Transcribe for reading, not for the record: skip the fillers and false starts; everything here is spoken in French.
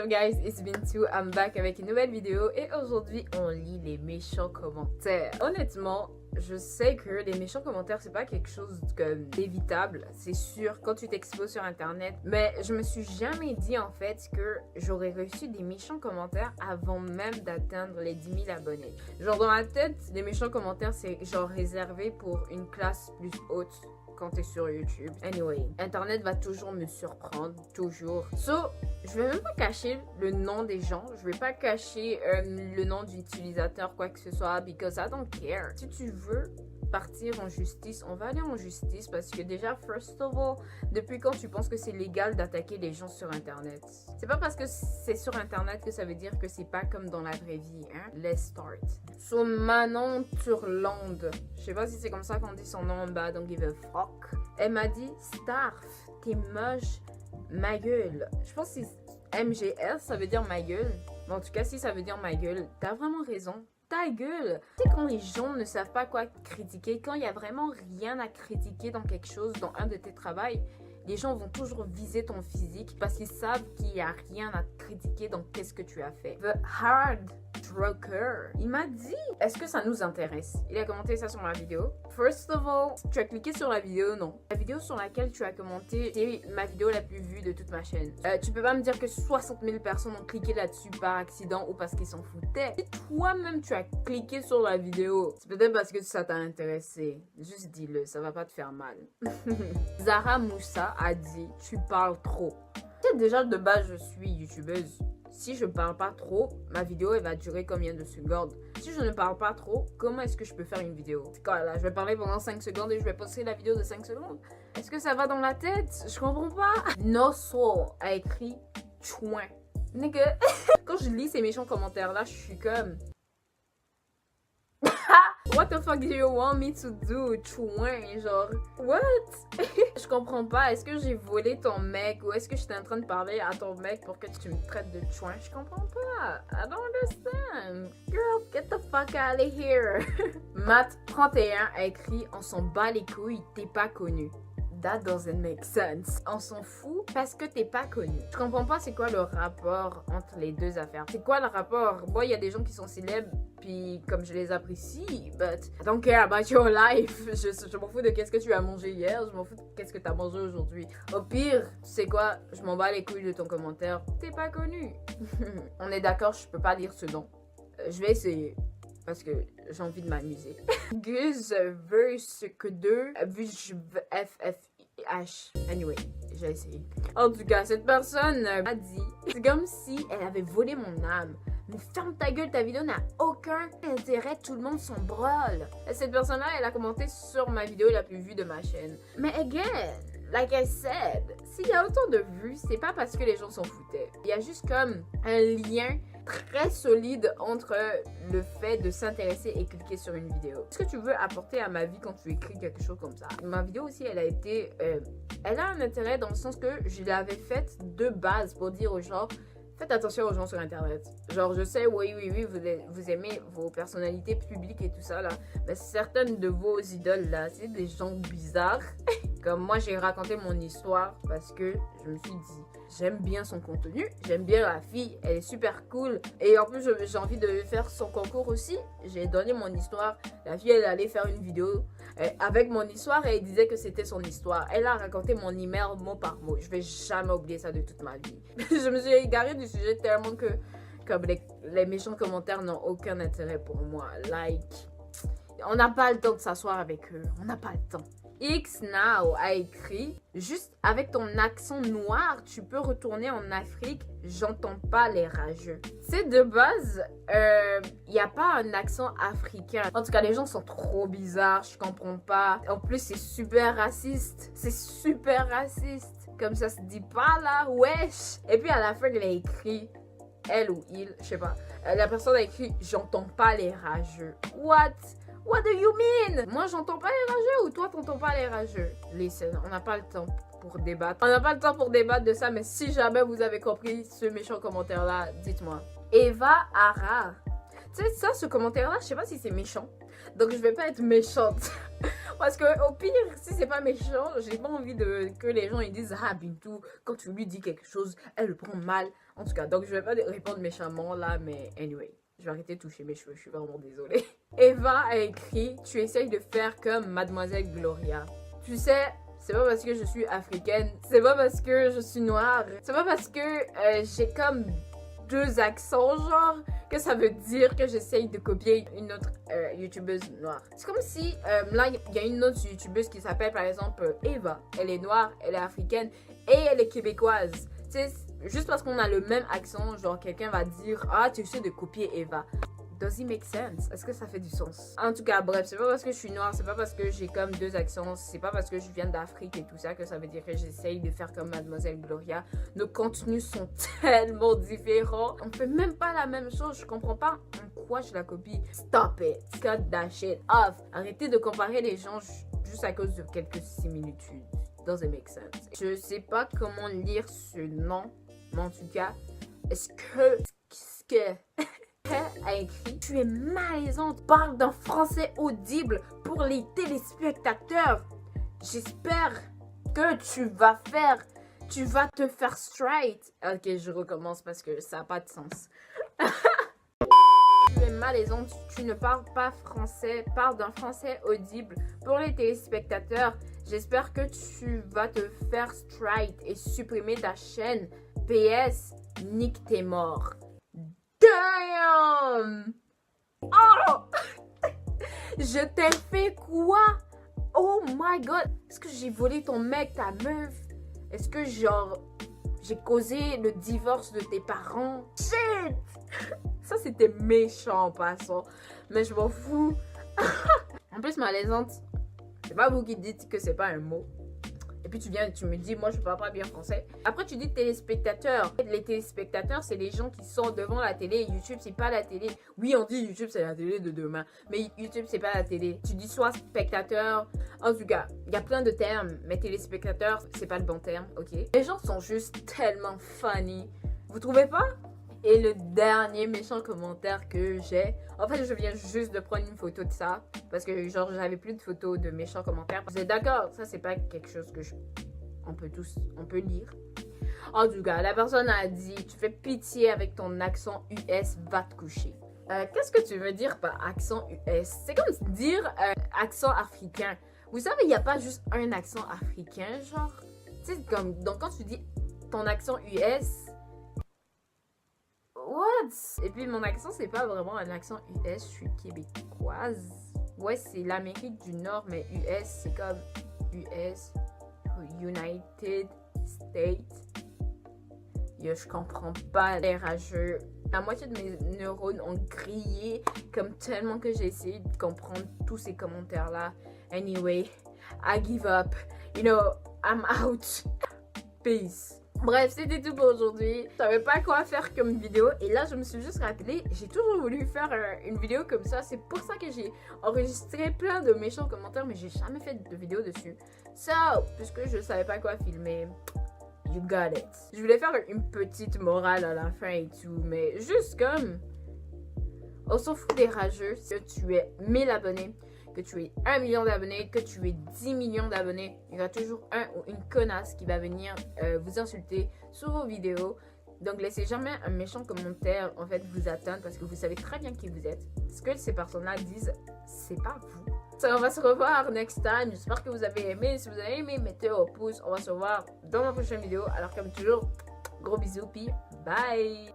up guys, it's Bintou, I'm back avec une nouvelle vidéo et aujourd'hui on lit les méchants commentaires. Honnêtement, je sais que les méchants commentaires c'est pas quelque chose d'évitable, c'est sûr quand tu t'exposes sur internet, mais je me suis jamais dit en fait que j'aurais reçu des méchants commentaires avant même d'atteindre les 10 000 abonnés. Genre dans ma tête, les méchants commentaires c'est genre réservé pour une classe plus haute. Quand t'es sur YouTube. Anyway, internet va toujours me surprendre, toujours. So, je vais même pas cacher le nom des gens, je vais pas cacher le nom d'utilisateur, quoi que ce soit, because I don't care. Si tu veux partir en justice, on va aller en justice parce que déjà, first of all, depuis quand tu penses que c'est légal d'attaquer les gens sur internet? C'est pas parce que c'est sur internet que ça veut dire que c'est pas comme dans la vraie vie, hein? Let's start. So, Manon Turlande, je sais pas si c'est comme ça qu'on dit son nom en bas, don't give a fuck. Elle m'a dit, Starf, t'es moche, ma gueule. Je pense que c'est MGS, ça veut dire ma gueule. Mais en tout cas, si ça veut dire ma gueule, t'as vraiment raison. Ta gueule. Tu sais, quand les gens ne savent pas quoi critiquer, quand il n'y a vraiment rien à critiquer dans quelque chose, dans un de tes travails, les gens vont toujours viser ton physique parce qu'ils savent qu'il n'y a rien à critiquer dans qu'est-ce que tu as fait. The Hard Trucker, il m'a dit, est-ce que ça nous intéresse? Il a commenté ça sur ma vidéo. First of all, tu as cliqué sur la vidéo, non. La vidéo sur laquelle tu as commenté, c'est ma vidéo la plus vue de toute ma chaîne. Tu peux pas me dire que 60 000 personnes ont cliqué là-dessus par accident ou parce qu'ils s'en foutaient. Si toi-même tu as cliqué sur la vidéo, c'est peut-être parce que ça t'a intéressé. Juste dis-le, ça va pas te faire mal. Zara Moussa a dit, tu parles trop. Tu sais, déjà de base, je suis youtubeuse. Si je parle pas trop, ma vidéo elle va durer combien de secondes? Si je ne parle pas trop, comment est-ce que je peux faire une vidéo? C'est quoi là? Je vais parler pendant 5 secondes et je vais poster la vidéo de 5 secondes? Est-ce que ça va dans la tête? Je comprends pas. Nosso a écrit chouin. Nigga. Quand je lis ces méchants commentaires là, je suis comme... What the fuck do you want me to do? Chouin, genre, what? Je comprends pas. Est-ce que j'ai volé ton mec ou est-ce que j'étais en train de parler à ton mec pour que tu me traites de chouin? Je comprends pas. I don't understand. Girl, get the fuck out of here. Matt31 a écrit, on s'en bat les couilles, t'es pas connu. That doesn't make sense. On s'en fout parce que t'es pas connu. Je comprends pas c'est quoi le rapport entre les deux affaires. C'est quoi le rapport? Bon, il y a des gens qui sont célèbres, puis comme je les apprécie, but I don't care about your life. Je m'en fous de qu'est-ce que tu as mangé hier, je m'en fous de qu'est-ce que tu as mangé aujourd'hui. Au pire, tu sais quoi? Je m'en bats les couilles de ton commentaire. T'es pas connu. On est d'accord, je peux pas lire ce nom. Je vais essayer. Parce que j'ai envie de m'amuser. Guz verse que 2 FFH. Anyway, j'ai essayé. En tout cas, cette personne m'a dit, c'est comme si elle avait volé mon âme. Mais ferme ta gueule, ta vidéo n'a aucun intérêt, tout le monde s'en brûle. Et cette personne-là, elle a commenté sur ma vidéo la plus vue de ma chaîne. Mais again, like I said, s'il y a autant de vues, c'est pas parce que les gens s'en foutaient. Il y a juste comme un lien très solide entre le fait de s'intéresser et cliquer sur une vidéo. Qu'est-ce que tu veux apporter à ma vie quand tu écris quelque chose comme ça? Ma vidéo aussi, elle a été... elle a un intérêt dans le sens que je l'avais faite de base pour dire aux gens... Faites attention aux gens sur internet. Genre, je sais, oui, vous aimez vos personnalités publiques et tout ça là. Mais certaines de vos idoles là, c'est des gens bizarres. Comme moi, j'ai raconté mon histoire parce que je me suis dit, j'aime bien son contenu, j'aime bien la fille, elle est super cool. Et en plus, j'ai envie de faire son concours aussi. J'ai donné mon histoire. La fille, elle allait faire une vidéo avec mon histoire et elle disait que c'était son histoire. Elle a raconté mon email mot par mot. Je vais jamais oublier ça de toute ma vie. Je me suis égarée du sujet tellement que comme les méchants commentaires n'ont aucun intérêt pour moi. Like, on n'a pas le temps de s'asseoir avec eux. On n'a pas le temps. XNow a écrit, juste avec ton accent noir, tu peux retourner en Afrique, j'entends pas les rageux. C'est de base, il n'y a pas un accent africain. En tout cas, les gens sont trop bizarres, je comprends pas. En plus, c'est super raciste. C'est super raciste. Comme ça se dit pas là, wesh. Et puis à la fin, il a écrit, elle ou il, je sais pas. La personne a écrit, j'entends pas les rageux. What do you mean? Moi, j'entends pas les rageux ou toi, t'entends pas les rageux? Listen, on n'a pas le temps pour débattre. On n'a pas le temps pour débattre de ça, mais si jamais vous avez compris ce méchant commentaire-là, dites-moi. Eva Ara. Tu sais, ça, ce commentaire-là, je sais pas si c'est méchant. Donc, je vais pas être méchante. Parce que au pire, si c'est pas méchant, j'ai pas envie que les gens ils disent, ah Bintou, quand tu lui dis quelque chose, elle le prend mal. En tout cas, donc je vais pas répondre méchamment là, mais anyway. Je vais arrêter de toucher mes cheveux, je suis vraiment désolée. Eva a écrit, tu essayes de faire comme Mademoiselle Gloria. Tu sais, c'est pas parce que je suis africaine, c'est pas parce que je suis noire, c'est pas parce que j'ai comme 2 accents genre que ça veut dire que j'essaye de copier une autre youtubeuse noire. C'est comme si là il y a une autre youtubeuse qui s'appelle par exemple Eva. Elle est noire, elle est africaine et elle est québécoise. Tu sais, juste parce qu'on a le même accent, genre quelqu'un va dire ah tu essaies de copier Eva. Does it make sense? Est-ce que ça fait du sens? En tout cas, bref, c'est pas parce que je suis noire, c'est pas parce que j'ai comme 2 accents, c'est pas parce que je viens d'Afrique et tout ça que ça veut dire que j'essaye de faire comme Mademoiselle Gloria. Nos contenus sont tellement différents. On fait même pas la même chose, je comprends pas en quoi je la copie. Stop it, cut that shit off. Arrêtez de comparer les gens juste à cause de quelques similitudes. Doesn't make sense. Je sais pas comment lire ce nom, mais en tout cas, est-ce que a écrit tu es malaisante, parle d'un français audible pour les téléspectateurs. J'espère que tu vas te faire straight. Ok, je recommence parce que ça n'a pas de sens. Tu es malaisante, tu ne parles pas français, parle d'un français audible pour les téléspectateurs. J'espère que tu vas te faire straight et supprimer ta chaîne. PS, nique tes morts. Damn! Oh! Je t'ai fait quoi? Oh my god! Est-ce que j'ai volé ton mec, ta meuf? Est-ce que genre j'ai causé le divorce de tes parents? Shit! Ça c'était méchant en passant. Mais je m'en fous. En plus malaisante, c'est pas vous qui dites que c'est pas un mot. Et puis tu viens et tu me dis, moi je parle pas bien français. Après tu dis téléspectateurs. Les téléspectateurs, c'est les gens qui sont devant la télé. YouTube, c'est pas la télé. Oui, on dit YouTube, c'est la télé de demain. Mais YouTube, c'est pas la télé. Tu dis soit spectateur. En tout cas, il y a plein de termes. Mais téléspectateur, c'est pas le bon terme, ok? Les gens sont juste tellement funny. Vous trouvez pas? Et le dernier méchant commentaire que j'ai, en fait je viens juste de prendre une photo de ça parce que genre j'avais plus de photos de méchants commentaires. Vous êtes d'accord? Ça c'est pas quelque chose que on peut lire. En tout cas, la personne a dit tu fais pitié avec ton accent US, va te coucher. Qu'est-ce que tu veux dire par accent US? C'est comme dire accent africain. Vous savez, il n'y a pas juste un accent africain, genre. Tu sais, comme donc quand tu dis ton accent US. What? Et puis mon accent, c'est pas vraiment un accent US, je suis québécoise. Ouais, c'est l'Amérique du Nord, mais US, c'est comme US, United States. Yo, je comprends pas les rageux. La moitié de mes neurones ont grillé comme tellement que j'ai essayé de comprendre tous ces commentaires-là. Anyway, I give up. You know, I'm out. Peace. Bref, c'était tout pour aujourd'hui. Je savais pas quoi faire comme vidéo. Et là, je me suis juste rappelé, j'ai toujours voulu faire une vidéo comme ça. C'est pour ça que j'ai enregistré plein de méchants commentaires, mais j'ai jamais fait de vidéo dessus. So, puisque je savais pas quoi filmer, you got it. Je voulais faire une petite morale à la fin et tout, mais juste comme... On s'en fout des rageux. Si tu es 1000 abonnés, que tu aies 1 million d'abonnés, que tu aies 10 millions d'abonnés, il y aura toujours un ou une connasse qui va venir vous insulter sur vos vidéos. Donc laissez jamais un méchant commentaire en fait vous atteindre parce que vous savez très bien qui vous êtes. Ce que ces personnes-là disent, c'est pas vous. So, on va se revoir next time. J'espère que vous avez aimé. Si vous avez aimé, mettez au pouce. On va se revoir dans ma prochaine vidéo. Alors comme toujours, gros bisous puis bye.